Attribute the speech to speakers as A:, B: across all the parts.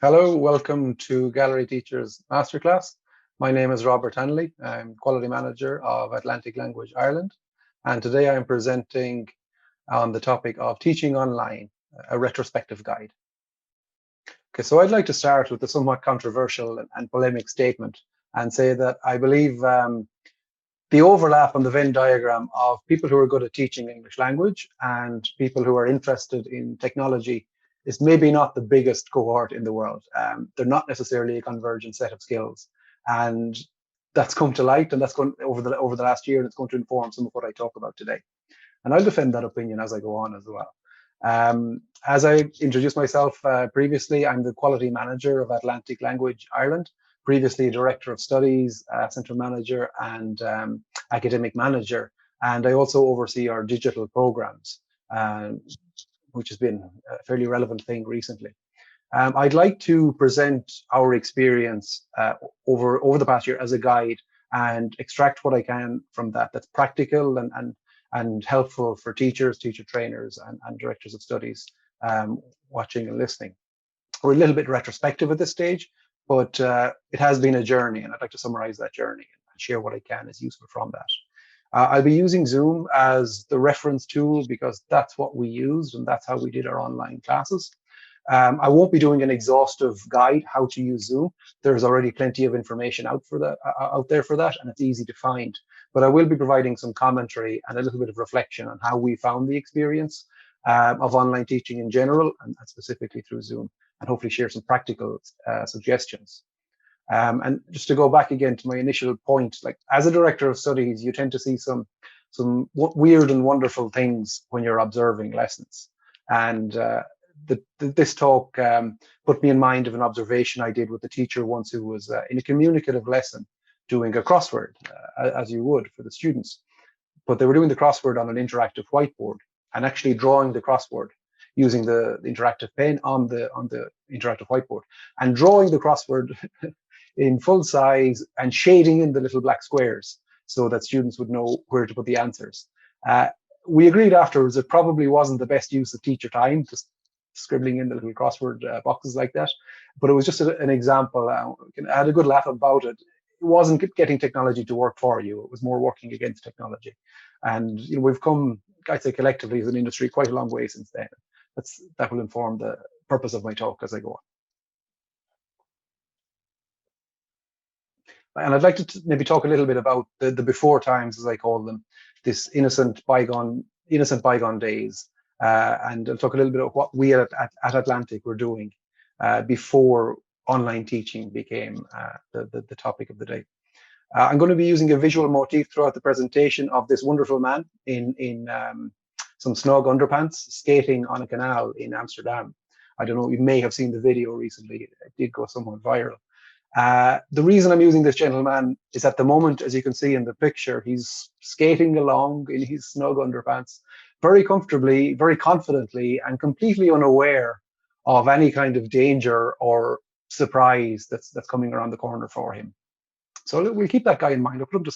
A: Hello, welcome to Gallery Teachers Masterclass. My name is Robert Hanley. I'm Quality Manager of Atlantic Language Ireland. And today I'm presenting on the topic of teaching online, a retrospective guide. Okay, so I'd like to start with a somewhat controversial and polemic statement and say that I believe the overlap on the Venn diagram of people who are good at teaching English language and people who are interested in technology is maybe not the biggest cohort in the world. They're not necessarily a convergent set of skills, and that's come to light, and that's gone over the last year, and it's going to inform some of what I talk about today. And I'll defend that opinion as I go on as well. As I introduced myself previously, I'm the quality manager of Atlantic Language Ireland, previously director of studies, centre manager, and academic manager. And I also oversee our digital programs, which has been a fairly relevant thing recently. I'd like to present our experience over the past year as a guide and extract what I can from that that's practical and helpful for teachers, teacher trainers, and directors of studies watching and listening. We're a little bit retrospective at this stage, but it has been a journey, and I'd like to summarize that journey and share what I can is useful from that. I'll be using Zoom as the reference tool because that's what we used and that's how we did our online classes. I won't be doing an exhaustive guide how to use Zoom. There's already plenty of information out there for that, and it's easy to find. But I will be providing some commentary and a little bit of reflection on how we found the experience of online teaching in general, and specifically through Zoom, and hopefully share some practical suggestions. And just to go back again to my initial point, like as a director of studies, you tend to see some weird and wonderful things when you're observing lessons. And this talk put me in mind of an observation I did with a teacher once who was in a communicative lesson doing a crossword, as you would for the students. But they were doing the crossword on an interactive whiteboard and actually drawing the crossword using the interactive pen on the interactive whiteboard and drawing the crossword in full size and shading in the little black squares so that students would know where to put the answers. We agreed afterwards it probably wasn't the best use of teacher time, just scribbling in the little crossword boxes like that. But it was just an example. I had a good laugh about it. It wasn't getting technology to work for you. It was more working against technology. And we've come, I'd say collectively as an industry, quite a long way since then. That will inform the purpose of my talk as I go on. And I'd like to maybe talk a little bit about the before times, as I call them, this innocent bygone days. And I'll talk a little bit about what we at Atlantic were doing before online teaching became the topic of the day. I'm going to be using a visual motif throughout the presentation of this wonderful man in some snug underpants skating on a canal in Amsterdam. I don't know, you may have seen the video recently. It did go somewhat viral. The reason I'm using this gentleman is at the moment, as you can see in the picture, he's skating along in his snug underpants very comfortably, very confidently, and completely unaware of any kind of danger or surprise that's coming around the corner for him. So we'll keep that guy in mind. We'll put him to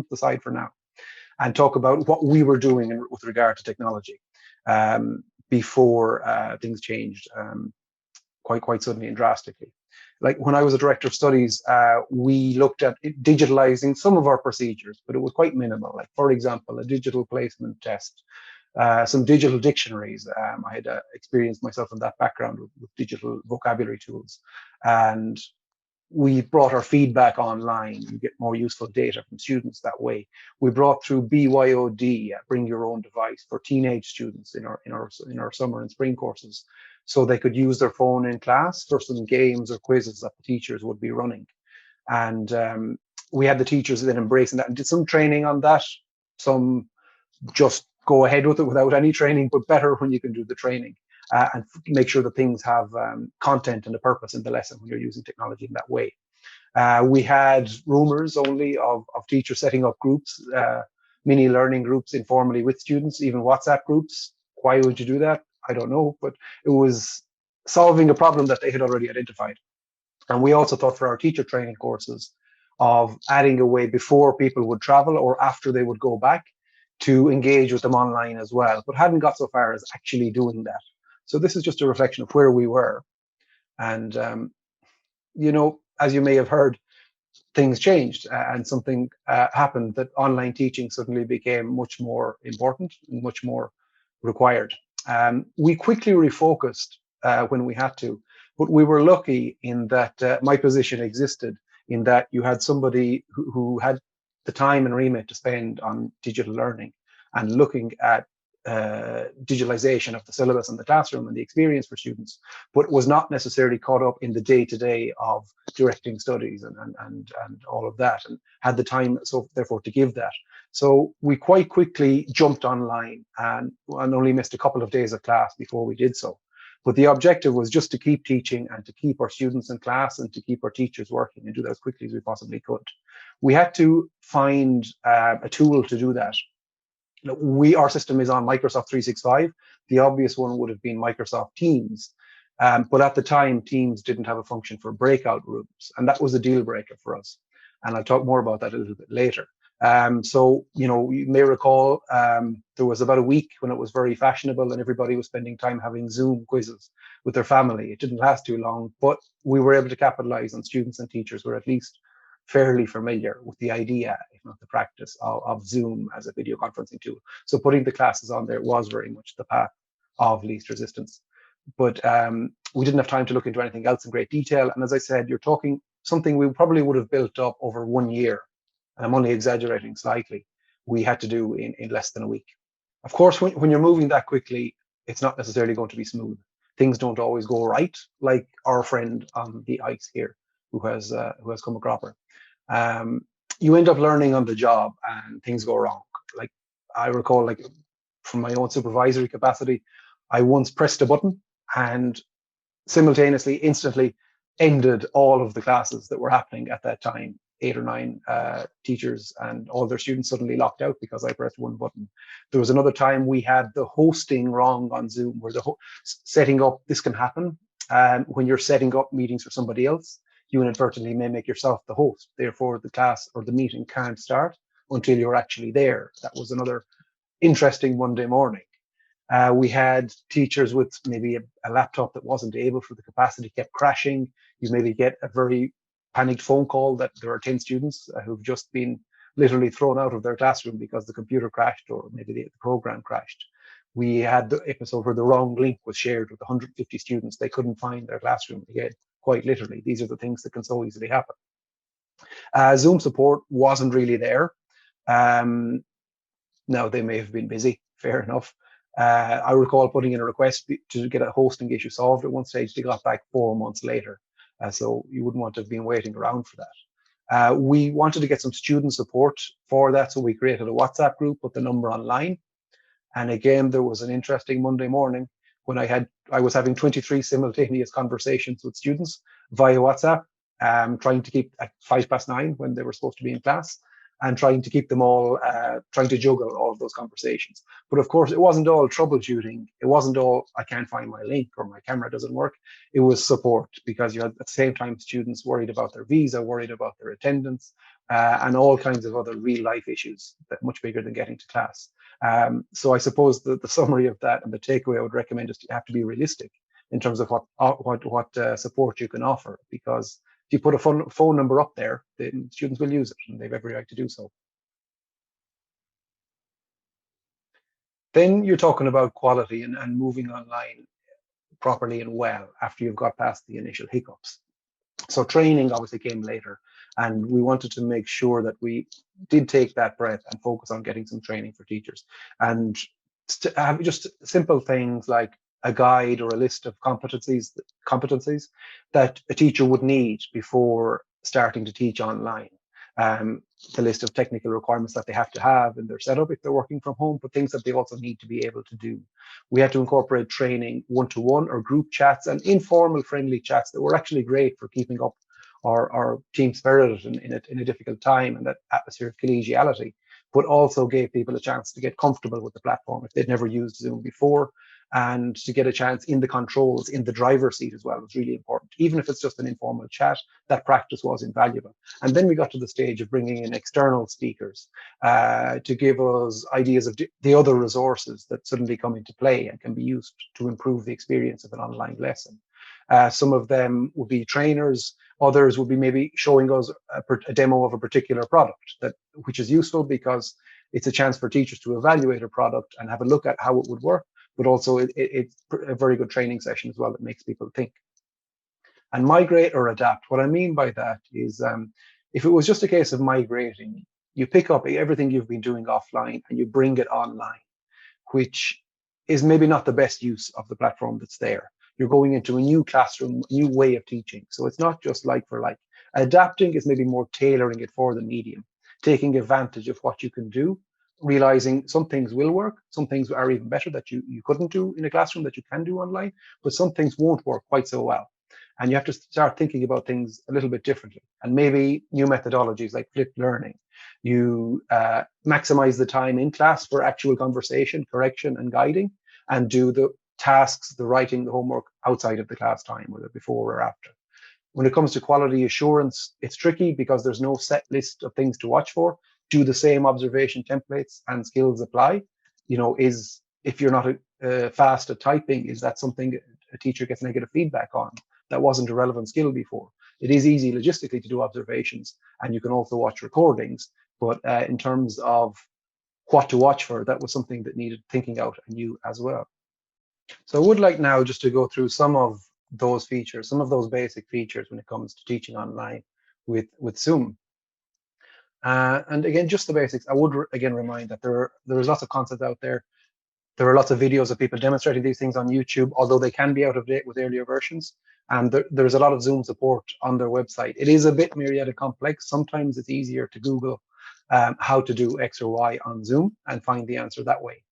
A: the side for now and talk about what we were doing with regard to technology before things changed quite suddenly and drastically. Like when I was a director of studies, we looked at digitalizing some of our procedures, but it was quite minimal. Like, for example, a digital placement test, some digital dictionaries. I had experienced myself in that background with digital vocabulary tools. And we brought our feedback online. You get more useful data from students that way. We brought through BYOD, bring your own device, for teenage students in our summer and spring courses, so they could use their phone in class for some games or quizzes that the teachers would be running. And we had the teachers then embracing that and did some training on that. Some just go ahead with it without any training, but better when you can do the training. And make sure that things have content and a purpose in the lesson when you're using technology in that way. We had rumors only of teachers setting up groups, mini learning groups informally with students, even WhatsApp groups. Why would you do that? I don't know, but it was solving a problem that they had already identified. And we also thought for our teacher training courses of adding a way before people would travel or after they would go back to engage with them online as well, but hadn't got so far as actually doing that. So this is just a reflection of where we were. And as you may have heard, things changed, and something happened, that online teaching suddenly became much more important and much more required. We quickly refocused when we had to, but we were lucky in that my position existed, in that you had somebody who had the time and remit to spend on digital learning and looking at digitalization of the syllabus in the classroom and the experience for students, but was not necessarily caught up in the day-to-day of directing studies and all of that, and had the time, so therefore, to give that. So we quite quickly jumped online and only missed a couple of days of class before we did so. But the objective was just to keep teaching and to keep our students in class and to keep our teachers working and do that as quickly as we possibly could. We had to find a tool to do that. Our system is on Microsoft 365. The obvious one would have been Microsoft Teams. But at the time, Teams didn't have a function for breakout rooms, and that was a deal breaker for us. And I'll talk more about that a little bit later. So, you may recall there was about a week when it was very fashionable and everybody was spending time having Zoom quizzes with their family. It didn't last too long, but we were able to capitalize on students and teachers who were at least fairly familiar with the idea, if not the practice, of Zoom as a video conferencing tool. So putting the classes on there was very much the path of least resistance. But we didn't have time to look into anything else in great detail. And as I said, you're talking something we probably would have built up over 1 year, and I'm only exaggerating slightly, we had to do in less than a week. Of course, when you're moving that quickly, it's not necessarily going to be smooth. Things don't always go right, like our friend on the ice here, who has come a cropper. You end up learning on the job and things go wrong. Like, I recall, like, from my own supervisory capacity, I once pressed a button and simultaneously, instantly ended all of the classes that were happening at that time. 8 or 9 teachers and all their students suddenly locked out because I pressed one button. There was another time we had the hosting wrong on Zoom, where setting up, this can happen when you're setting up meetings for somebody else. You inadvertently may make yourself the host. Therefore, the class or the meeting can't start until you're actually there. That was another interesting Monday morning. We had teachers with maybe a laptop that wasn't able, for the capacity kept crashing. You maybe get a very panicked phone call that there are 10 students who've just been literally thrown out of their classroom because the computer crashed or maybe the program crashed. We had the episode where the wrong link was shared with 150 students. They couldn't find their classroom again, quite literally. These are the things that can so easily happen. Zoom support wasn't really there. Now, they may have been busy, fair enough. I recall putting in a request to get a hosting issue solved. At one stage, they got back 4 months later. So you wouldn't want to have been waiting around for that. We wanted to get some student support for that, so we created a WhatsApp group, put the number online. And again, there was an interesting Monday morning when I was having 23 simultaneous conversations with students via WhatsApp, trying to keep at 9:05 when they were supposed to be in class, and trying to keep them all, trying to juggle all of those conversations. But of course, it wasn't all troubleshooting. It wasn't all, I can't find my link or my camera doesn't work. It was support, because you had at the same time students worried about their visa, worried about their attendance, and all kinds of other real life issues that much bigger than getting to class. So I suppose the summary of that and the takeaway I would recommend is you have to be realistic in terms of what support you can offer, because if you put a phone number up there, then students will use it, and they have every right to do so. Then you're talking about quality and moving online properly and well after you've got past the initial hiccups. So training obviously came later, and we wanted to make sure that we did take that breath and focus on getting some training for teachers, and to have just simple things like a guide or a list of competencies that a teacher would need before starting to teach online. The list of technical requirements that they have to have in their setup if they're working from home, but things that they also need to be able to do. We had to incorporate training one-to-one or group chats and informal friendly chats that were actually great for keeping up our team spirit in a difficult time, and that atmosphere of collegiality, but also gave people a chance to get comfortable with the platform if they'd never used Zoom before. and to get a chance in the controls, in the driver's seat as well, was really important. Even if it's just an informal chat, that practice was invaluable. And then we got to the stage of bringing in external speakers to give us ideas of the other resources that suddenly come into play and can be used to improve the experience of an online lesson. Some of them would be trainers, others would be maybe showing us a demo of a particular product, which is useful because it's a chance for teachers to evaluate a product and have a look at how it would work, but also it's a very good training session as well that makes people think. And migrate or adapt, what I mean by that is if it was just a case of migrating, you pick up everything you've been doing offline and you bring it online, which is maybe not the best use of the platform that's there. You're going into a new classroom, new way of teaching. So it's not just like for like. Adapting is maybe more tailoring it for the medium, taking advantage of what you can do, realizing some things will work, some things are even better that you couldn't do in a classroom that you can do online, but some things won't work quite so well. And you have to start thinking about things a little bit differently. And maybe new methodologies like flipped learning. You maximize the time in class for actual conversation, correction, and guiding, and do the tasks, the writing, the homework outside of the class time, whether before or after. When it comes to quality assurance, it's tricky because there's no set list of things to watch for. Do the same observation templates and skills apply? If you're not fast at typing, is that something a teacher gets negative feedback on? That wasn't a relevant skill before. It is easy logistically to do observations, and you can also watch recordings. But in terms of what to watch for, that was something that needed thinking out anew as well. So I would like now just to go through some of those features, some of those basic features when it comes to teaching online with Zoom. And again, just the basics. I would again remind that there is lots of content out there. There are lots of videos of people demonstrating these things on YouTube, although they can be out of date with earlier versions. And there's a lot of Zoom support on their website. It is a bit myriad complex. Sometimes it's easier to Google how to do X or Y on Zoom and find the answer that way.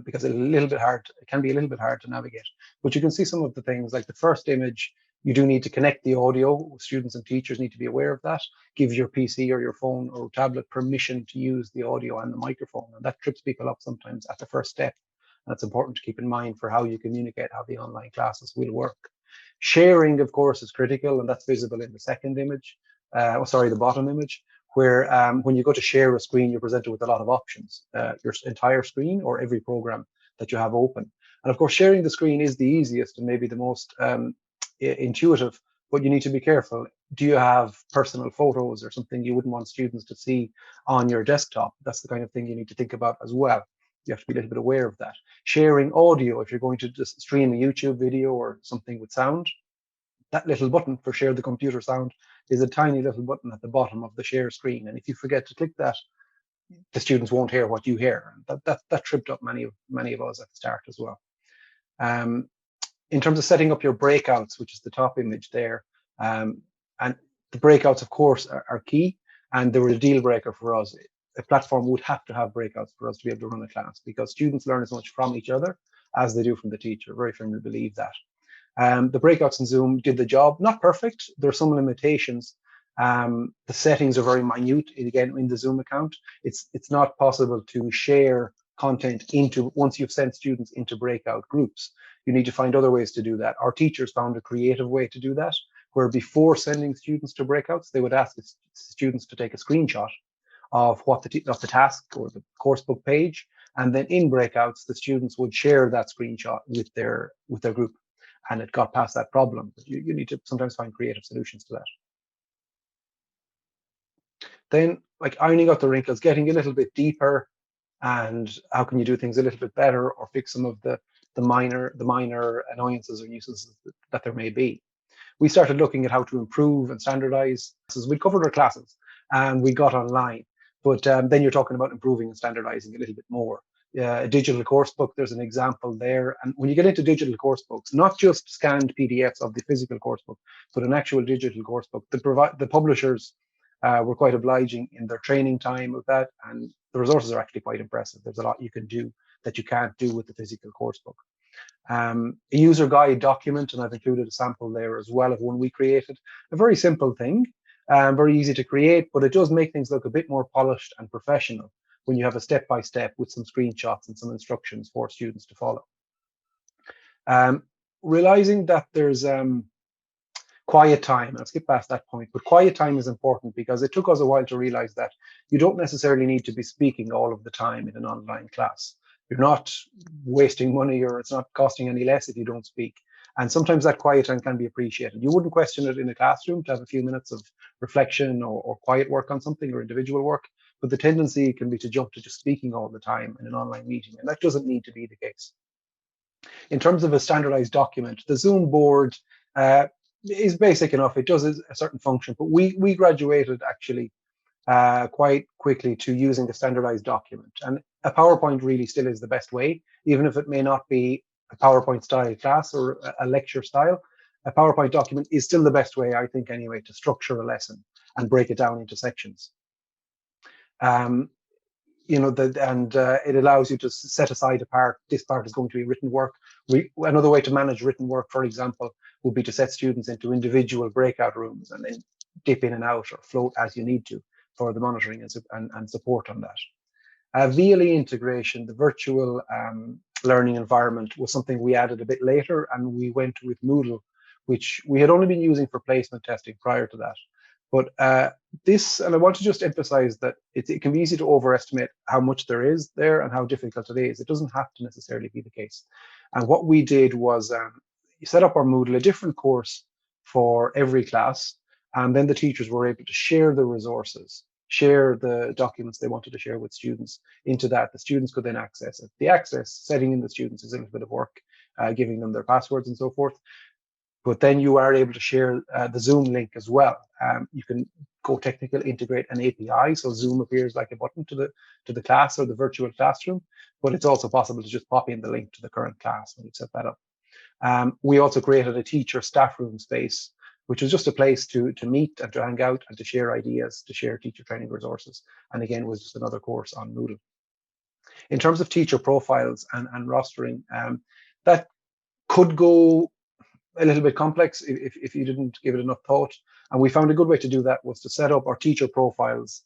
A: Because it's a little bit hard, it can be a little bit hard to navigate. But you can see some of the things, like the first image, you do need to connect the audio. Students and teachers need to be aware of that. Give your PC or your phone or tablet permission to use the audio and the microphone. And that trips people up sometimes at the first step. That's important to keep in mind for how you communicate how the online classes will work. Sharing, of course, is critical, and that's visible in the second image. The bottom image, where when you go to share a screen, you're presented with a lot of options, your entire screen or every program that you have open. And of course, sharing the screen is the easiest and maybe the most intuitive, but you need to be careful. Do you have personal photos or something you wouldn't want students to see on your desktop? That's the kind of thing you need to think about as well. You have to be a little bit aware of that. Sharing audio, if you're going to just stream a YouTube video or something with sound, that little button for share the computer sound is a tiny little button at the bottom of the share screen. And if you forget to click that, the students won't hear what you hear. That tripped up many of us at the start as well. In terms of setting up your breakouts, which is the top image there, and the breakouts, of course, are key. And they were a deal breaker for us. A platform would have to have breakouts for us to be able to run a class, because students learn as much from each other as they do from the teacher. Very firmly believe that. The breakouts in Zoom did the job. Not perfect. There are some limitations. The settings are very minute. Again, in the Zoom account, it's not possible to share content once you've sent students into breakout groups. You need to find other ways to do that. Our teachers found a creative way to do that, where before sending students to breakouts, they would ask the students to take a screenshot of the task or the course book page, and then in breakouts, the students would share that screenshot with their group. And it got past that problem. But you need to sometimes find creative solutions to that. Then, like ironing out the wrinkles, getting a little bit deeper, and how can you do things a little bit better or fix some of the minor annoyances or nuisances that there may be. We started looking at how to improve and standardize. So we covered our classes and we got online, but then you're talking about improving and standardizing a little bit more. A digital course book, there's an example there. And when you get into digital course books, not just scanned PDFs of the physical course book, but an actual digital course book, the publishers were quite obliging in their training time with that, and the resources are actually quite impressive. There's a lot you can do that you can't do with the physical course book. A user guide document, and I've included a sample there as well of one we created. A very simple thing, very easy to create, but it does make things look a bit more polished and professional when you have a step-by-step with some screenshots and some instructions for students to follow. Realizing that there's quiet time. I'll skip past that point, but quiet time is important because it took us a while to realize that you don't necessarily need to be speaking all of the time in an online class. You're not wasting money, or it's not costing any less if you don't speak. And sometimes that quiet time can be appreciated. You wouldn't question it in a classroom to have a few minutes of reflection or quiet work on something or individual work, but the tendency can be to jump to just speaking all the time in an online meeting, and that doesn't need to be the case. In terms of a standardized document, the Zoom board uh, is basic enough. It does a certain function, but we graduated actually quite quickly to using a standardized document. And a PowerPoint really still is the best way, even if it may not be a PowerPoint style class or a lecture style. A PowerPoint document is still the best way, I think, anyway, to structure a lesson and break it down into sections. It allows you to set aside a part. This part is going to be written work. Another way to manage written work, for example, would be to set students into individual breakout rooms and then dip in and out or float as you need to for the monitoring and support on that. VLE integration, the virtual learning environment, was something we added a bit later, and we went with Moodle, which we had only been using for placement testing prior to that. But and I want to just emphasize that it can be easy to overestimate how much there is there and how difficult it is. It doesn't have to necessarily be the case. And what we did was set up our Moodle, a different course for every class, and then the teachers were able to share the resources, share the documents they wanted to share with students into that. The students could then access it. The access, setting in the students is a little bit of work, giving them their passwords and so forth. But then you are able to share the Zoom link as well. You can go technical, integrate an API, so Zoom appears like a button to the class or the virtual classroom. But it's also possible to just pop in the link to the current class when you set that up. We also created a teacher staff room space, which was just a place to meet and to hang out and to share ideas, to share teacher training resources. And again, was just another course on Moodle. In terms of teacher profiles and rostering, that could go a little bit complex if you didn't give it enough thought. And we found a good way to do that was to set up our teacher profiles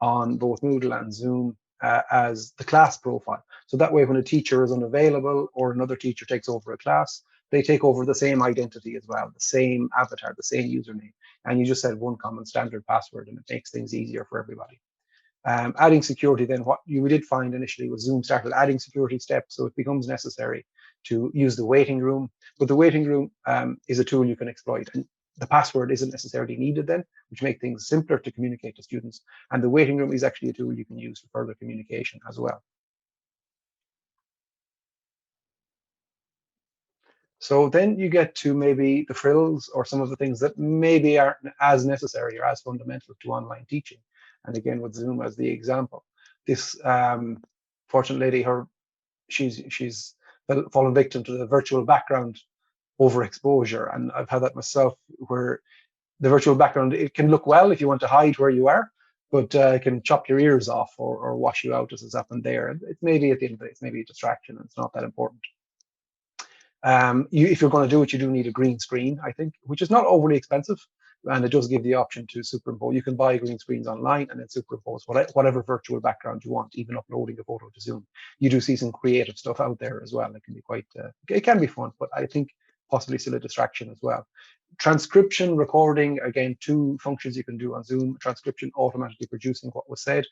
A: on both Moodle and Zoom as the class profile. So that way, when a teacher is unavailable or another teacher takes over a class, they take over the same identity as well, the same avatar, the same username. And you just set one common standard password, and it makes things easier for everybody. Adding security, then what you did find initially was Zoom started adding security steps, so it becomes necessary to use the waiting room. But the waiting room is a tool you can exploit, and the password isn't necessarily needed then, which makes things simpler to communicate to students. And the waiting room is actually a tool you can use for further communication as well. So then you get to maybe the frills or some of the things that maybe aren't as necessary or as fundamental to online teaching. And again, with Zoom as the example, this fortunate lady, she's fallen victim to the virtual background overexposure, and I've had that myself, where the virtual background, it can look well if you want to hide where you are, but it can chop your ears off or wash you out, as has happened there. And it may be at the end of the day, it's maybe a distraction, and it's not that important. If you're going to do it, you do need a green screen, I think, which is not overly expensive, and it does give the option to superimpose. You can buy green screens online and then superimpose whatever virtual background you want, even uploading a photo to Zoom. You do see some creative stuff out there as well. It can be it can be fun, but I think possibly still a distraction as well. Transcription, recording, again, two functions you can do on Zoom. Transcription, automatically producing what was said,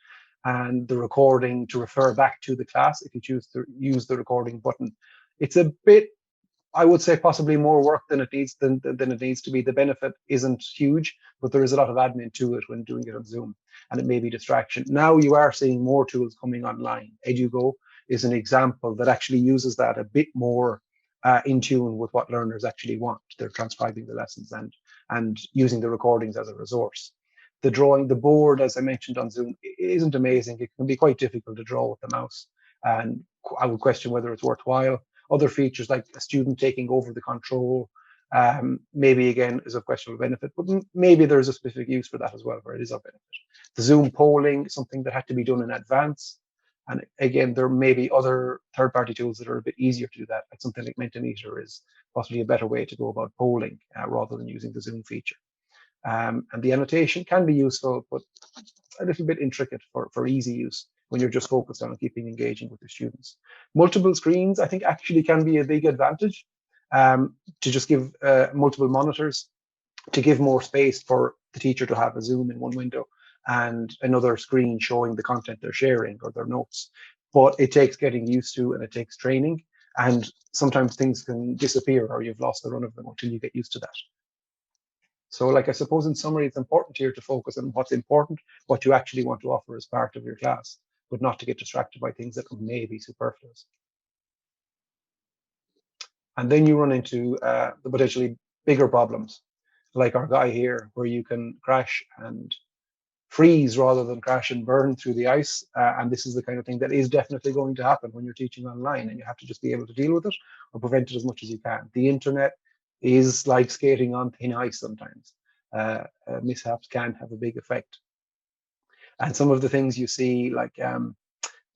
A: and the recording to refer back to the class if you choose to use the recording button. It's a bit, I would say, possibly more work than it needs to be. The benefit isn't huge, but there is a lot of admin to it when doing it on Zoom, and it may be distraction. Now you are seeing more tools coming online. EduGo is an example that actually uses that a bit more in tune with what learners actually want. They're transcribing the lessons and using the recordings as a resource. The board, as I mentioned on Zoom, isn't amazing. It can be quite difficult to draw with the mouse, and I would question whether it's worthwhile. Other features like a student taking over the control, maybe again is of questionable benefit, but maybe there's a specific use for that as well, where it is of benefit. The Zoom polling, something that had to be done in advance. And again, there may be other third-party tools that are a bit easier to do that. Like something like Mentimeter is possibly a better way to go about polling rather than using the Zoom feature. And the annotation can be useful, but a little bit intricate for easy use when you're just focused on keeping engaging with your students. Multiple screens, I think, actually can be a big advantage. to just give multiple monitors, to give more space for the teacher to have a Zoom in one window and another screen showing the content they're sharing or their notes. But it takes getting used to, and it takes training. And sometimes things can disappear or you've lost the run of them until you get used to that. So like, I suppose in summary, it's important here to focus on what's important, what you actually want to offer as part of your class, but not to get distracted by things that may be superfluous. And then you run into the potentially bigger problems, like our guy here, where you can crash and freeze rather than crash and burn through the ice. And this is the kind of thing that is definitely going to happen when you're teaching online, and you have to just be able to deal with it or prevent it as much as you can. The internet is like skating on thin ice sometimes. Mishaps can have a big effect. And some of the things you see, like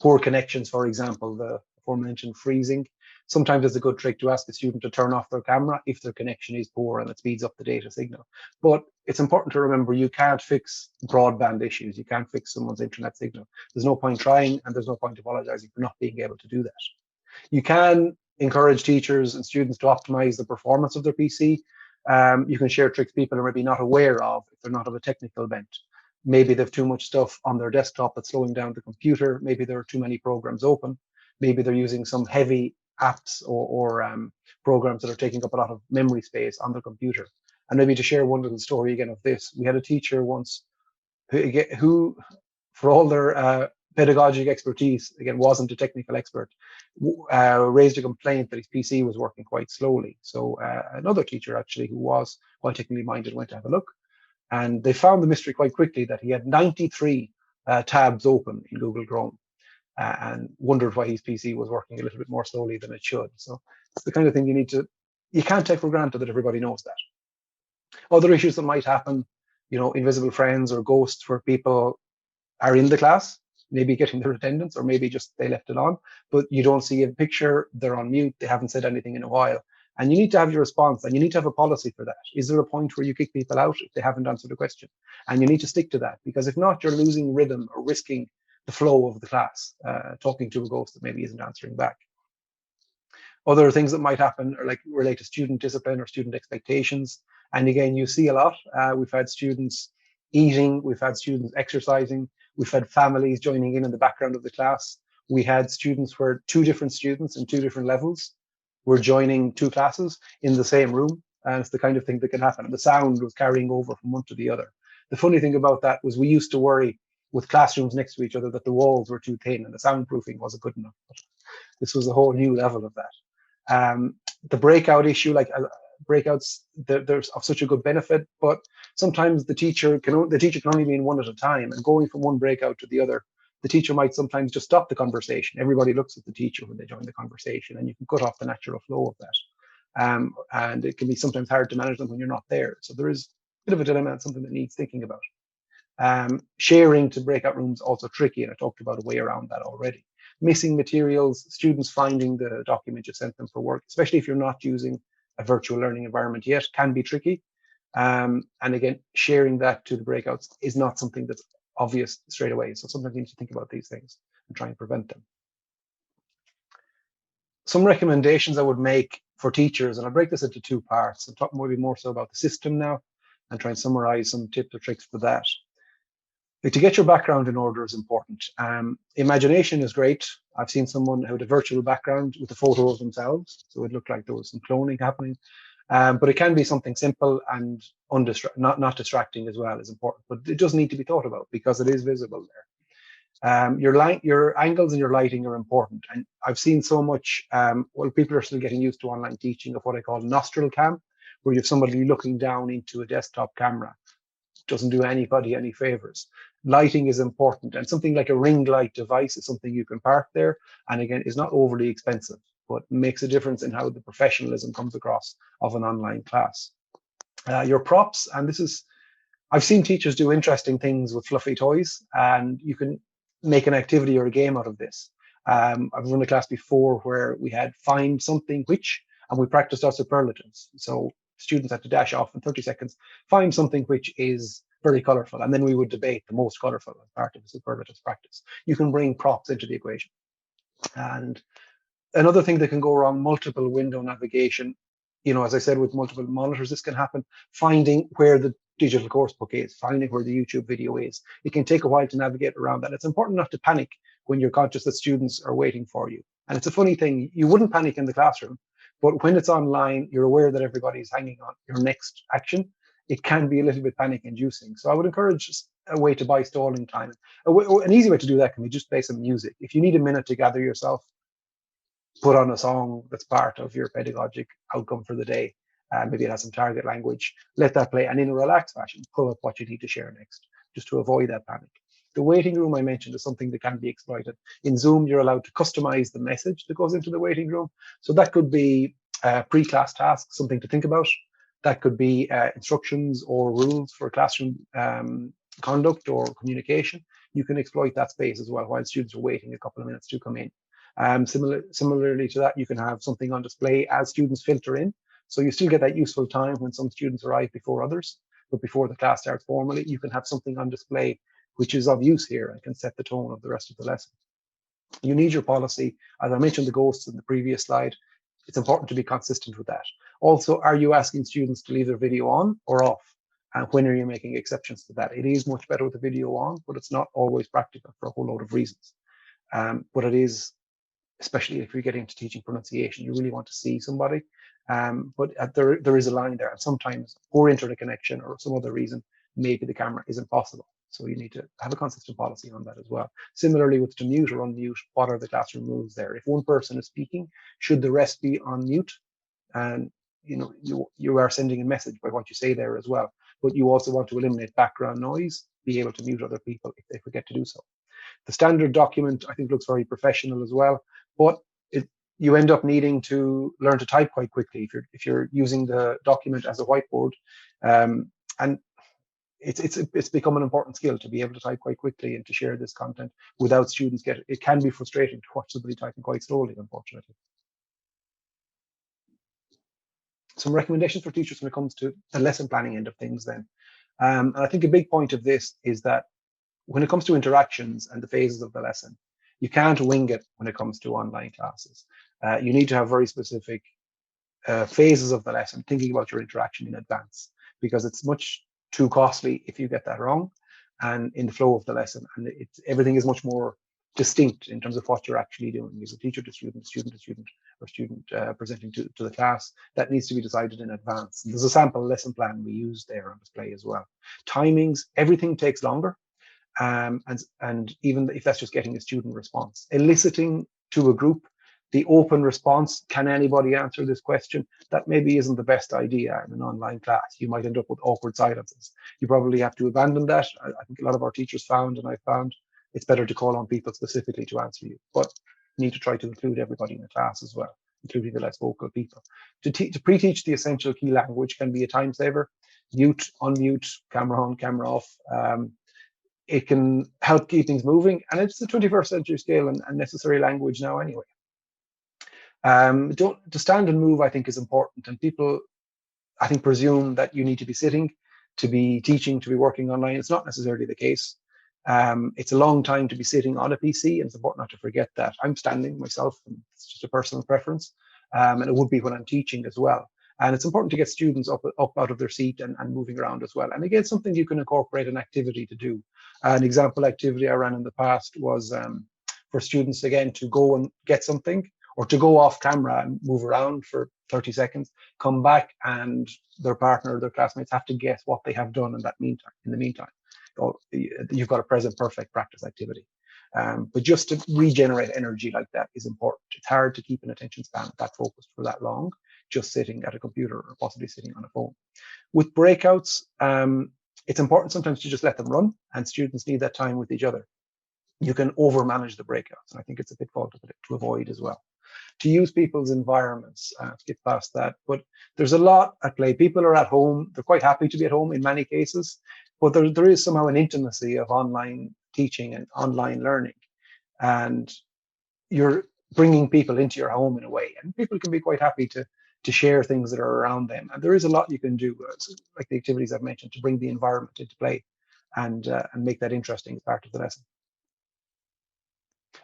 A: poor connections, for example, the aforementioned freezing. Sometimes it's a good trick to ask a student to turn off their camera if their connection is poor and it speeds up the data signal. But it's important to remember you can't fix broadband issues. You can't fix someone's internet signal. There's no point trying, and there's no point apologizing for not being able to do that. You can encourage teachers and students to optimize the performance of their PC. You can share tricks people are maybe not aware of if they're not of a technical bent. Maybe they have too much stuff on their desktop that's slowing down the computer. Maybe there are too many programs open. Maybe they're using some heavy apps or programs that are taking up a lot of memory space on the computer. And maybe to share one little story again of this, we had a teacher once who for all their pedagogic expertise, again, wasn't a technical expert, raised a complaint that his PC was working quite slowly. So another teacher actually who was quite technically minded went to have a look. And they found the mystery quite quickly, that he had 93 tabs open in Google Chrome, and wondered why his PC was working a little bit more slowly than it should. So it's the kind of thing you can't take for granted that everybody knows that. Other issues that might happen, invisible friends or ghosts, where people are in the class, maybe getting their attendance, or maybe just they left it on, but you don't see a picture, they're on mute, they haven't said anything in a while. And you need to have your response, and you need to have a policy for that. Is there a point where you kick people out if they haven't answered a question? And you need to stick to that, because if not, you're losing rhythm or risking the flow of the class, talking to a ghost that maybe isn't answering back. Other things that might happen are like relate to student discipline or student expectations. And again, you see a lot. We've had students eating, we've had students exercising, we've had families joining in the background of the class. We had students where two different students in two different levels were joining two classes in the same room. And it's the kind of thing that can happen. And the sound was carrying over from one to the other. The funny thing about that was we used to worry with classrooms next to each other that the walls were too thin and the soundproofing wasn't good enough. But this was a whole new level of that. The breakout issue, like breakouts, there's of such a good benefit, but sometimes the teacher can only be in one at a time, and going from one breakout to the other, the teacher might sometimes just stop the conversation. Everybody looks at the teacher when they join the conversation, and you can cut off the natural flow of that. And it can be sometimes hard to manage them when you're not there. So there is a bit of a dilemma and something that needs thinking about. Sharing to breakout rooms also tricky, and I talked about a way around that already. Missing materials, students finding the document you sent them for work, especially if you're not using a virtual learning environment yet, can be tricky. And again, sharing that to the breakouts is not something that's obvious straight away. So sometimes you need to think about these things and try and prevent them. Some recommendations I would make for teachers, and I'll break this into two parts. I'll talk maybe more so about the system now and try and summarize some tips or tricks for that. To get your background in order is important. Imagination is great. I've seen someone who had a virtual background with a photo of themselves, so it looked like there was some cloning happening. But it can be something simple and not distracting as well is important. But it does need to be thought about because it is visible there. Your angles and your lighting are important. And I've seen so much, people are still getting used to online teaching of what I call nostril cam, where you have somebody looking down into a desktop camera. Doesn't do anybody any favors. Lighting is important, and something like a ring light device is something you can park there, and again is not overly expensive, but makes a difference in how the professionalism comes across of an online class. Your props, and this is, I've seen teachers do interesting things with fluffy toys, and you can make an activity or a game out of this. I've run a class before where we had find something which, and we practiced our superlatives. So students had to dash off in 30 seconds, find something which is very colorful, and then we would debate the most colorful as part of the superlatives practice. You can bring props into the equation. And another thing that can go wrong, multiple window navigation. as I said, with multiple monitors, this can happen. Finding where the digital course book is, finding where the YouTube video is. It can take a while to navigate around that. It's important not to panic when you're conscious that students are waiting for you. And it's a funny thing, you wouldn't panic in the classroom, but when it's online, you're aware that everybody's hanging on your next action. It can be a little bit panic inducing. So I would encourage a way to buy stalling time. An easy way to do that can be just play some music. If you need a minute to gather yourself, put on a song that's part of your pedagogic outcome for the day. Maybe it has some target language. Let that play, and in a relaxed fashion, pull up what you need to share next, just to avoid that panic. The waiting room I mentioned is something that can be exploited. In Zoom, you're allowed to customize the message that goes into the waiting room. So that could be pre-class tasks, something to think about. That could be instructions or rules for classroom conduct or communication. You can exploit that space as well while students are waiting a couple of minutes to come in. Similarly to that, you can have something on display as students filter in. So you still get that useful time when some students arrive before others, but before the class starts formally, you can have something on display which is of use here and can set the tone of the rest of the lesson. You need your policy. As I mentioned the ghosts in the previous slide, it's important to be consistent with that. Also, are you asking students to leave their video on or off? And when are you making exceptions to that? It is much better with the video on, but it's not always practical for a whole load of reasons. But it is, especially if you're getting into teaching pronunciation, you really want to see somebody. But there is a line there. And sometimes poor internet connection or some other reason, maybe the camera isn't possible. So you need to have a consistent policy on that as well. Similarly, with to mute or unmute, what are the classroom rules there? If one person is speaking, should the rest be on mute? And you are sending a message by what you say there as well. But you also want to eliminate background noise, be able to mute other people if they forget to do so. The standard document, I think, looks very professional as well, but you end up needing to learn to type quite quickly if you're using the document as a whiteboard, and it's become an important skill to be able to type quite quickly and to share this content without students get it. It can be frustrating to watch somebody typing quite slowly, unfortunately. Some recommendations for teachers when it comes to the lesson planning end of things then. And I think a big point of this is that when it comes to interactions and the phases of the lesson, you can't wing it when it comes to online classes. You need to have very specific phases of the lesson, thinking about your interaction in advance, because it's much too costly if you get that wrong and in the flow of the lesson. And everything is much more distinct in terms of what you're actually doing. As a teacher to student, student to student, or student presenting to the class, that needs to be decided in advance. And there's a sample lesson plan we use there on display as well. Timings, everything takes longer. And even if that's just getting a student response, eliciting to a group the open response, can anybody answer this question? That maybe isn't the best idea in an online class. You might end up with awkward silences. You probably have to abandon that. I think a lot of our teachers found, and I found, it's better to call on people specifically to answer you, but you need to try to include everybody in the class as well, including the less vocal people. To pre-teach the essential key language can be a time saver. Mute, unmute, camera on, camera off. It can help keep things moving, and it's the 21st century scale and necessary language now anyway. To stand and move, I think, is important, and people, I think, presume that you need to be sitting to be teaching, to be working online. It's not necessarily the case. It's a long time to be sitting on a PC, and it's important not to forget that. I'm standing myself, and it's just a personal preference, and it would be when I'm teaching as well. And it's important to get students up out of their seat and moving around as well. And again, something you can incorporate an activity to do. An example activity I ran in the past was for students, again, to go and get something, or to go off camera and move around for 30 seconds, come back, and their partner or their classmates have to guess what they have done in the meantime. You've got a present perfect practice activity. But just to regenerate energy like that is important. It's hard to keep an attention span that focused for that long, just sitting at a computer or possibly sitting on a phone. With breakouts, it's important sometimes to just let them run, and students need that time with each other. You can overmanage the breakouts, and I think it's a pitfall to avoid as well. To use people's environments, skip past that, but there's a lot at play. People are at home, they're quite happy to be at home in many cases, but there is somehow an intimacy of online teaching and online learning, and you're bringing people into your home in a way, and people can be quite happy to share things that are around them. And there is a lot you can do, like the activities I've mentioned, to bring the environment into play and make that interesting as part of the lesson.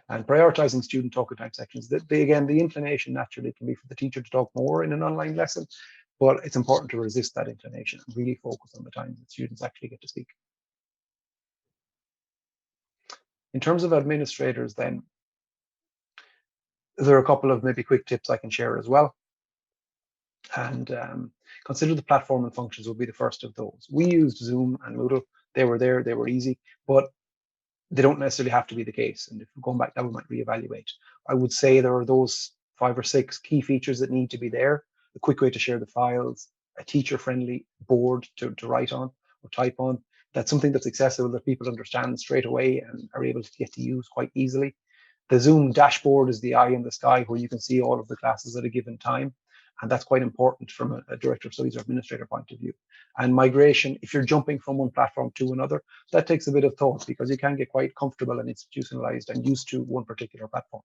A: And prioritizing student talking time sections. Again, the inclination naturally can be for the teacher to talk more in an online lesson, but it's important to resist that inclination and really focus on the time that students actually get to speak. In terms of administrators, then, there are a couple of maybe quick tips I can share as well. And consider the platform and functions will be the first of those. We used Zoom and Moodle. They were there, they were easy, but they don't necessarily have to be the case. And if we're going back, that we might reevaluate. I would say there are those 5 or 6 key features that need to be there. A quick way to share the files, a teacher-friendly board to write on or type on. That's something that's accessible that people understand straight away and are able to get to use quite easily. The Zoom dashboard is the eye in the sky where you can see all of the classes at a given time. And that's quite important from a director of studies or administrator point of view. And migration, if you're jumping from one platform to another, that takes a bit of thought because you can get quite comfortable and institutionalized and used to one particular platform.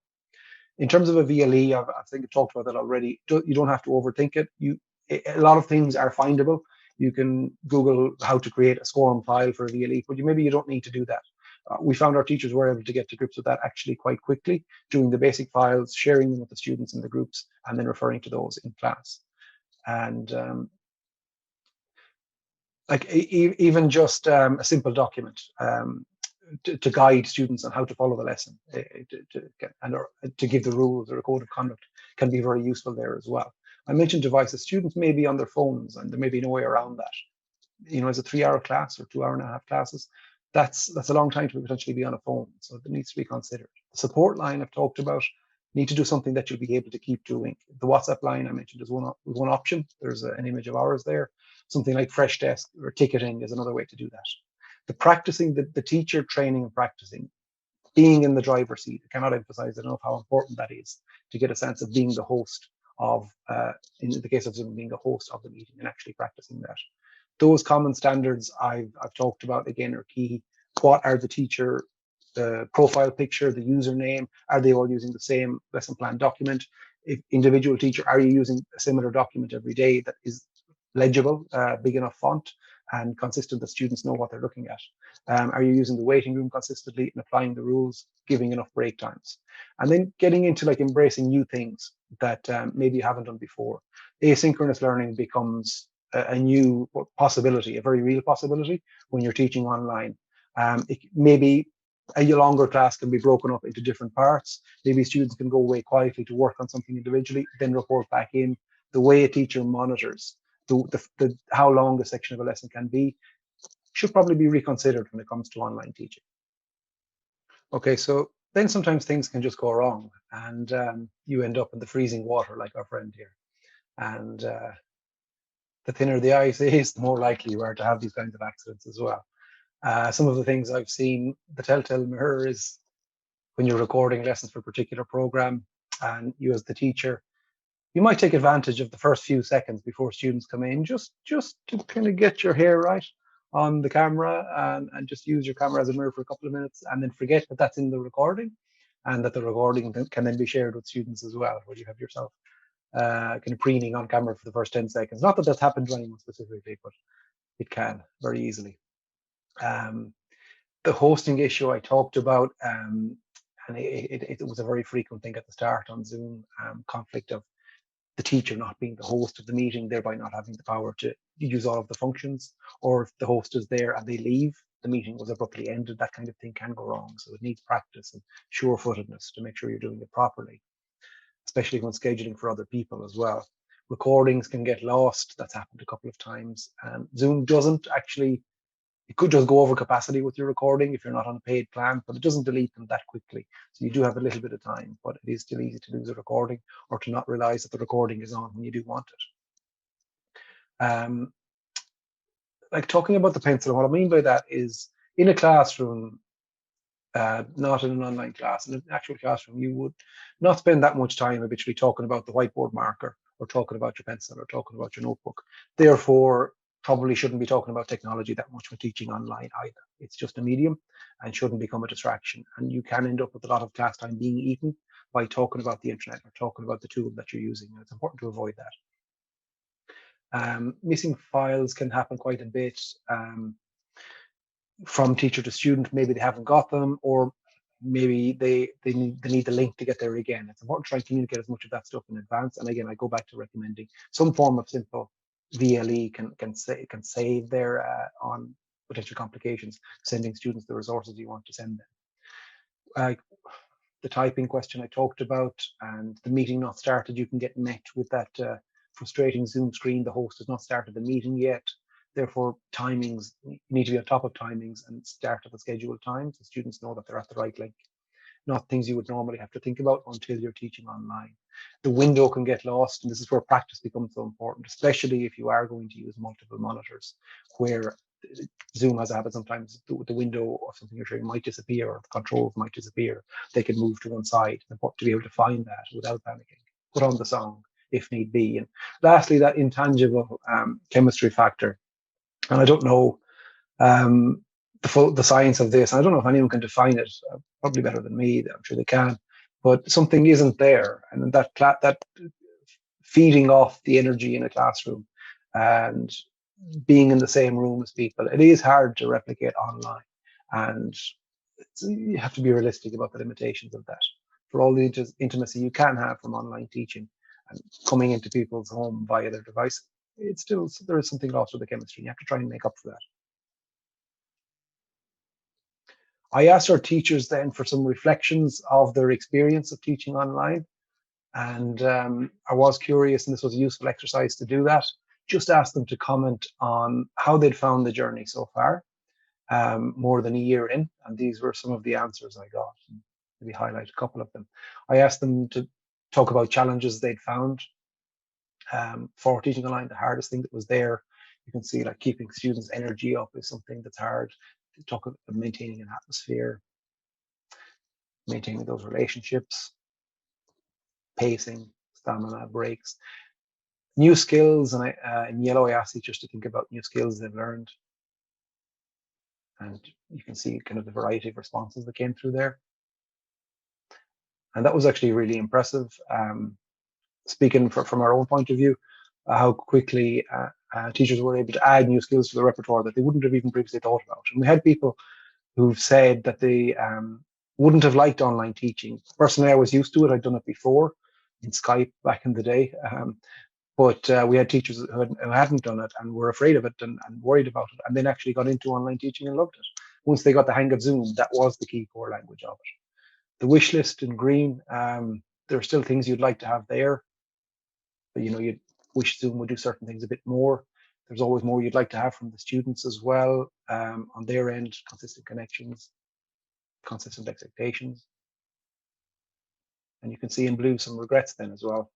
A: In terms of a VLE, I think I've talked about that already. You don't have to overthink it. A lot of things are findable. You can Google how to create a SCORM file for a VLE, but maybe you don't need to do that. We found our teachers were able to get to grips with that actually quite quickly, doing the basic files, sharing them with the students in the groups, and then referring to those in class. And even just a simple document to guide students on how to follow the lesson, to give the rules or a code of conduct can be very useful there as well. I mentioned devices. Students may be on their phones, and there may be no way around that. As a 3-hour class or 2.5-hour classes, that's a long time to potentially be on a phone, so it needs to be considered. The support line I've talked about, need to do something that you'll be able to keep doing. The WhatsApp line I mentioned is one option. There's an image of ours there. Something like Fresh Desk or ticketing is another way to do that. The practicing, the teacher training and practicing, being in the driver's seat. I cannot emphasize enough how important that is to get a sense of being the host of, in the case of Zoom, being the host of the meeting and actually practicing that. Those common standards I've talked about again are key. What are the teacher profile picture, the username? Are they all using the same lesson plan document? If individual teacher, are you using a similar document every day that is legible, big enough font, and consistent that students know what they're looking at? Are you using the waiting room consistently and applying the rules, giving enough break times? And then getting into embracing new things that maybe you haven't done before. Asynchronous learning becomes a new possibility, a very real possibility when you're teaching online. Maybe a longer class can be broken up into different parts. Maybe students can go away quietly to work on something individually, then report back in. The way a teacher monitors how long a section of a lesson can be should probably be reconsidered when it comes to online teaching. Okay, so then sometimes things can just go wrong, and you end up in the freezing water like our friend here. And the thinner the ice is, the more likely you are to have these kinds of accidents as well. Some of the things I've seen, the telltale mirror is when you're recording lessons for a particular program and you as the teacher, you might take advantage of the first few seconds before students come in, just to kind of get your hair right on the camera and just use your camera as a mirror for a couple of minutes and then forget that that's in the recording and that the recording can then be shared with students as well, where you have yourself kind of preening on camera for the first 10 seconds. Not that that's happened to anyone specifically, but it can very easily. The hosting issue I talked about, and it was a very frequent thing at the start on Zoom, conflict of the teacher not being the host of the meeting, thereby not having the power to use all of the functions, or if the host is there and they leave, the meeting was abruptly ended, that kind of thing can go wrong. So it needs practice and sure-footedness to make sure you're doing it properly, especially when scheduling for other people as well. Recordings can get lost. That's happened a couple of times. Zoom doesn't actually, it could just go over capacity with your recording if you're not on a paid plan, but it doesn't delete them that quickly. So you do have a little bit of time, but it is still easy to lose a recording or to not realize that the recording is on when you do want it. Like talking about the pencil, what I mean by that is in a classroom, not in an online class, in an actual classroom, you would not spend that much time habitually talking about the whiteboard marker or talking about your pencil or talking about your notebook. Therefore, probably shouldn't be talking about technology that much when teaching online either. It's just a medium and shouldn't become a distraction. And you can end up with a lot of class time being eaten by talking about the internet or talking about the tool that you're using. And it's important to avoid that. Missing files can happen quite a bit from teacher to student. Maybe they haven't got them, or maybe they need the link to get there again. It's important to try and communicate as much of that stuff in advance. And again, I go back to recommending some form of simple VLE can save their on potential complications, sending students the resources you want to send them. The typing question I talked about, and the meeting not started, you can get met with that frustrating Zoom screen. The host has not started the meeting yet. Therefore, timings, you need to be on top of timings and start at the scheduled time so students know that they're at the right link. Not things you would normally have to think about until you're teaching online. The window can get lost, and this is where practice becomes so important, especially if you are going to use multiple monitors, where Zoom has a habit sometimes the window of something you're showing might disappear, or the controls might disappear. They can move to one side. It's important to be able to find that without panicking. Put on the song if need be. And lastly, that intangible chemistry factor. And I don't know the science of this. I don't know if anyone can define it. Probably better than me. I'm sure they can. But something isn't there, and that feeding off the energy in a classroom and being in the same room as people, it is hard to replicate online, and you have to be realistic about the limitations of that. For all the intimacy you can have from online teaching and coming into people's home via their device, it's still, there is something lost with the chemistry. You have to try and make up for that. I asked our teachers then for some reflections of their experience of teaching online. And I was curious, and this was a useful exercise to do that. Just ask them to comment on how they'd found the journey so far, more than a year in. And these were some of the answers I got. Maybe highlight a couple of them. I asked them to talk about challenges they'd found for teaching online. The hardest thing that was there, you can see, like keeping students' energy up is something that's hard. Talk about maintaining an atmosphere, maintaining those relationships, pacing, stamina, breaks, new skills. And in yellow, I asked teachers to think about new skills they've learned. And you can see kind of the variety of responses that came through there. And that was actually really impressive. Speaking from our own point of view, how quickly teachers were able to add new skills to the repertoire that they wouldn't have even previously thought about. And we had people who've said that they wouldn't have liked online teaching. Personally, I was used to it. I'd done it before in Skype back in the day. But we had teachers who hadn't done it and were afraid of it and worried about it, and then actually got into online teaching and loved it. Once they got the hang of Zoom, that was the key core language of it. The wish list in green, there are still things you'd like to have there, but you'd wish Zoom would do certain things a bit more. There's always more you'd like to have from the students as well, on their end, consistent connections, consistent expectations. And you can see in blue some regrets then as well.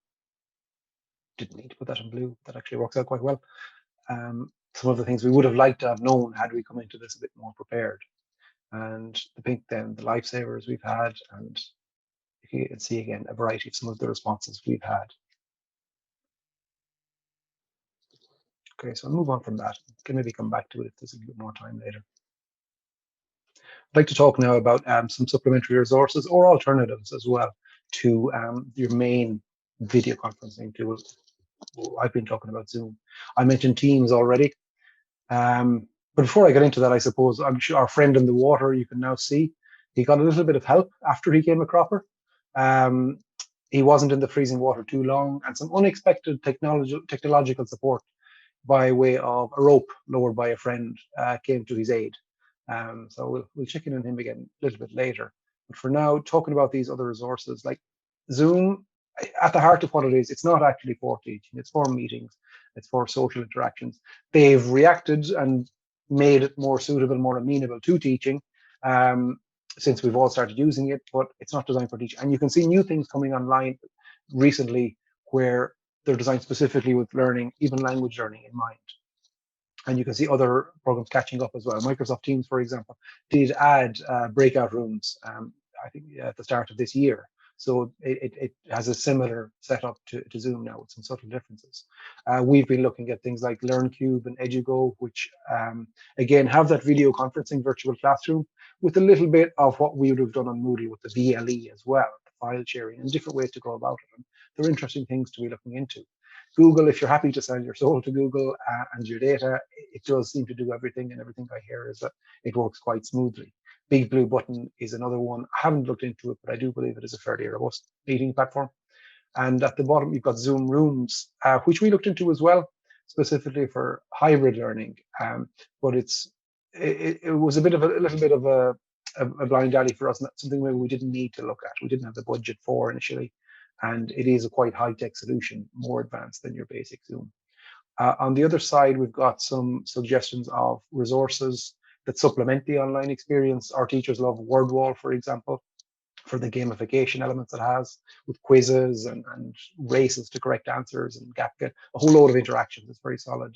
A: Didn't need to put that in blue. That actually works out quite well. Some of the things we would have liked to have known had we come into this a bit more prepared. And the pink then, the lifesavers we've had, and you can see again a variety of some of the responses we've had. Okay, so I'll move on from that. Can maybe come back to it if there's a bit more time later. I'd like to talk now about some supplementary resources or alternatives as well to your main video conferencing tool. I've been talking about Zoom. I mentioned Teams already. But before I get into that, I suppose I'm sure our friend in the water, you can now see, he got a little bit of help after he came a cropper. He wasn't in the freezing water too long, and some unexpected technological support by way of a rope lowered by a friend came to his aid. So we'll check in on him again a little bit later. But for now, talking about these other resources, like Zoom, at the heart of what it is, it's not actually for teaching, it's for meetings, it's for social interactions. They've reacted and made it more suitable, more amenable to teaching since we've all started using it, but it's not designed for teaching. And you can see new things coming online recently where they're designed specifically with learning, even language learning in mind. And you can see other programs catching up as well. Microsoft Teams, for example, did add breakout rooms, I think at the start of this year. So it has a similar setup to Zoom now with some subtle differences. We've been looking at things like LearnCube and Edugo, which again have that video conferencing virtual classroom with a little bit of what we would have done on Moodle with the VLE as well, the file sharing, and different ways to go about it. And they're interesting things to be looking into. Google, if you're happy to sell your soul to Google and your data, it does seem to do everything, and everything I hear is that it works quite smoothly. Big Blue Button is another one. I haven't looked into it, but I do believe it is a fairly robust meeting platform. And at the bottom, you've got Zoom Rooms, which we looked into as well, specifically for hybrid learning. But it was a little bit of a blind alley for us, and that's something maybe we didn't need to look at. We didn't have the budget for initially, and it is a quite high-tech solution, more advanced than your basic Zoom. On the other side, we've got some suggestions of resources that supplement the online experience. Our teachers love WordWall, for example, for the gamification elements it has, with quizzes and races to correct answers and a whole load of interactions. It's very solid.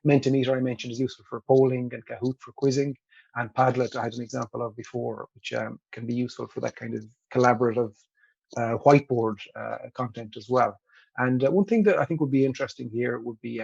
A: Mentimeter, I mentioned, is useful for polling, and Kahoot for quizzing, and Padlet I had an example of before, which can be useful for that kind of collaborative whiteboard content as well. And one thing that I think would be interesting here would be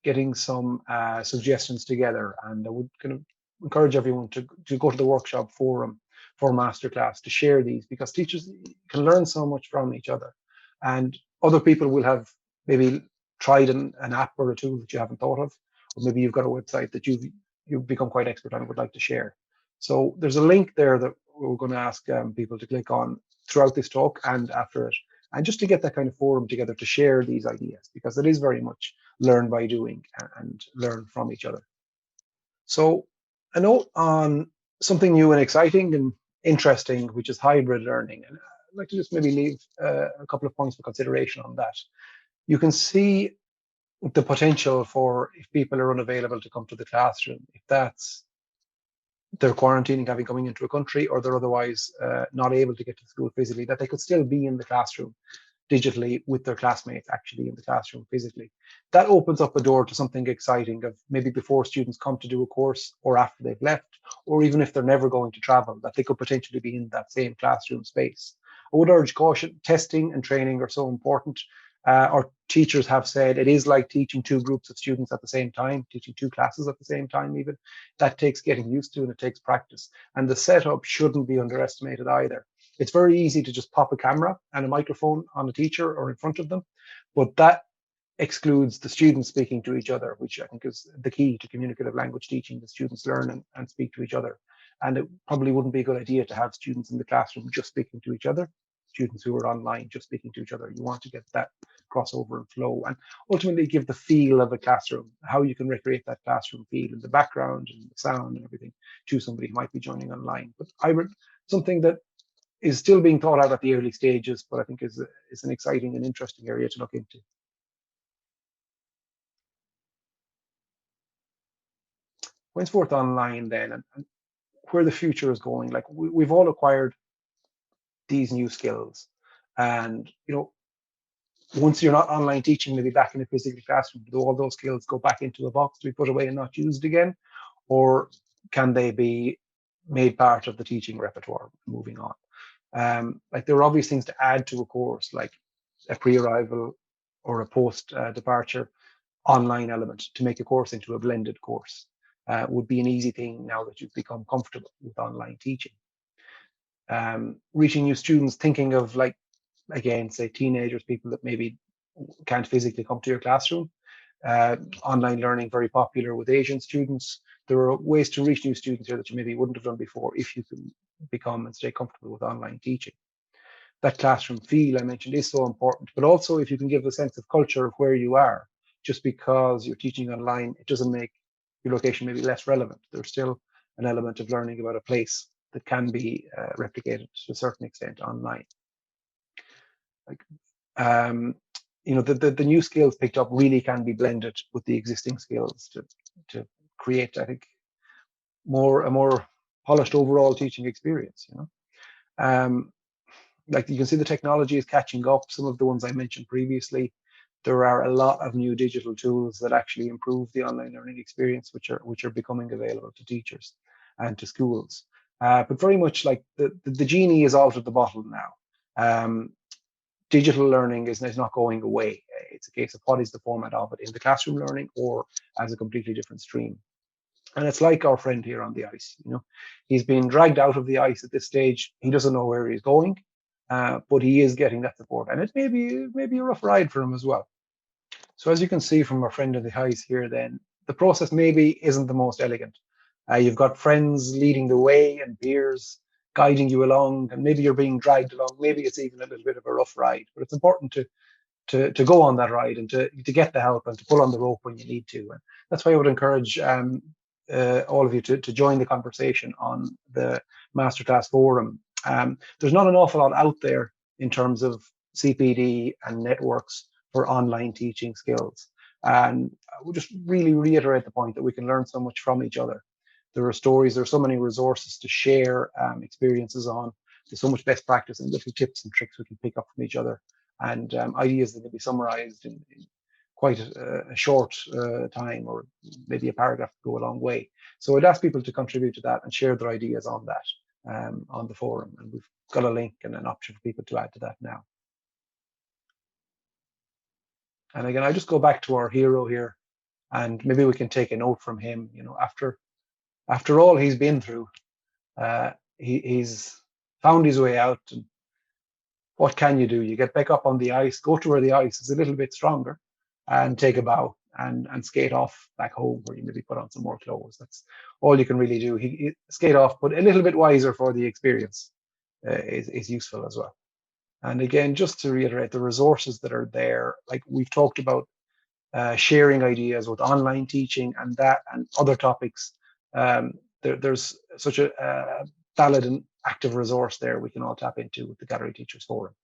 A: getting some suggestions together, and I would kind of encourage everyone to go to the workshop forum for masterclass to share these, because teachers can learn so much from each other, and other people will have maybe tried an app or a tool that you haven't thought of, or maybe you've got a website that you've become quite expert on and would like to share. So there's a link there that we're going to ask people to click on throughout this talk and after it, and just to get that kind of forum together to share these ideas, because it is very much learn by doing and learn from each other. So a note on something new and exciting and interesting, which is hybrid learning. And I'd like to just maybe leave a couple of points for consideration on that. You can see the potential for, if people are unavailable to come to the classroom, if that's they're quarantining, having coming into a country, or they're otherwise not able to get to school physically, that they could still be in the classroom digitally with their classmates actually in the classroom physically. That opens up a door to something exciting of maybe before students come to do a course, or after they've left, or even if they're never going to travel, that they could potentially be in that same classroom space. I would urge caution. Testing and training are so important. Our teachers have said it is like teaching two groups of students at the same time, teaching two classes at the same time even. That takes getting used to, and it takes practice. And the setup shouldn't be underestimated either. It's very easy to just pop a camera and a microphone on a teacher or in front of them, but that excludes the students speaking to each other, which I think is the key to communicative language teaching. The students learn and speak to each other. And it probably wouldn't be a good idea to have students in the classroom just speaking to each other, students who are online just speaking to each other. You want to get that crossover and flow, and ultimately give the feel of a classroom, how you can recreate that classroom feel in the background and the sound and everything to somebody who might be joining online. But something that is still being thought out at the early stages, but I think is an exciting and interesting area to look into. Henceforth online then, and where the future is going, like we've all acquired these new skills, and once you're not online teaching, maybe back in a physical classroom, do all those skills go back into a box to be put away and not used again, or can they be made part of the teaching repertoire moving on? Like there are obvious things to add to a course, like a pre-arrival or a post-departure online element to make a course into a blended course. Would be an easy thing now that you've become comfortable with online teaching. Reaching new students, thinking of, like, again, say teenagers, people that maybe can't physically come to your classroom. Online learning very popular with Asian students. There are ways to reach new students here that you maybe wouldn't have done before if you can become and stay comfortable with online teaching. That classroom feel I mentioned is so important, but also if you can give a sense of culture of where you are. Just because you're teaching online, it doesn't make your location maybe less relevant. There's still an element of learning about a place that can be replicated to a certain extent online. Like, the new skills picked up really can be blended with the existing skills to create, I think, a more polished overall teaching experience. Like you can see, the technology is catching up. Some of the ones I mentioned previously, there are a lot of new digital tools that actually improve the online learning experience, which are becoming available to teachers and to schools. But very much like the genie is out of the bottle now. Digital learning is not going away. It's a case of what is the format of it in the classroom learning or as a completely different stream. And it's like our friend here on the ice. He's been dragged out of the ice at this stage. He doesn't know where he's going, but he is getting that support, and it may be a rough ride for him as well. So as you can see from our friend on the ice here, then the process maybe isn't the most elegant. You've got friends leading the way and peers guiding you along, and maybe you're being dragged along. Maybe it's even a little bit of a rough ride, but it's important to go on that ride and to get the help and to pull on the rope when you need to. And that's why I would encourage all of you to join the conversation on the Masterclass forum. There's not an awful lot out there in terms of CPD and networks for online teaching skills. And I would just really reiterate the point that we can learn so much from each other. There are stories, there are so many resources to share experiences on. There's so much best practice and little tips and tricks we can pick up from each other, and ideas that can be summarized in quite a short time, or maybe a paragraph to go a long way. So I'd ask people to contribute to that and share their ideas on that on the forum. And we've got a link and an option for people to add to that now. And again, I just go back to our hero here, and maybe we can take a note from him. You know, after all he's been through, he's found his way out. And what can you do? You get back up on the ice, go to where the ice is a little bit stronger, and take a bow and skate off back home, where you maybe put on some more clothes. That's all you can really do. He skate off, but a little bit wiser for the experience is useful as well. And again, just to reiterate, the resources that are there, like we've talked about, sharing ideas with online teaching and that and other topics. There's such a valid and active resource there we can all tap into with the Gallery Teachers Forum.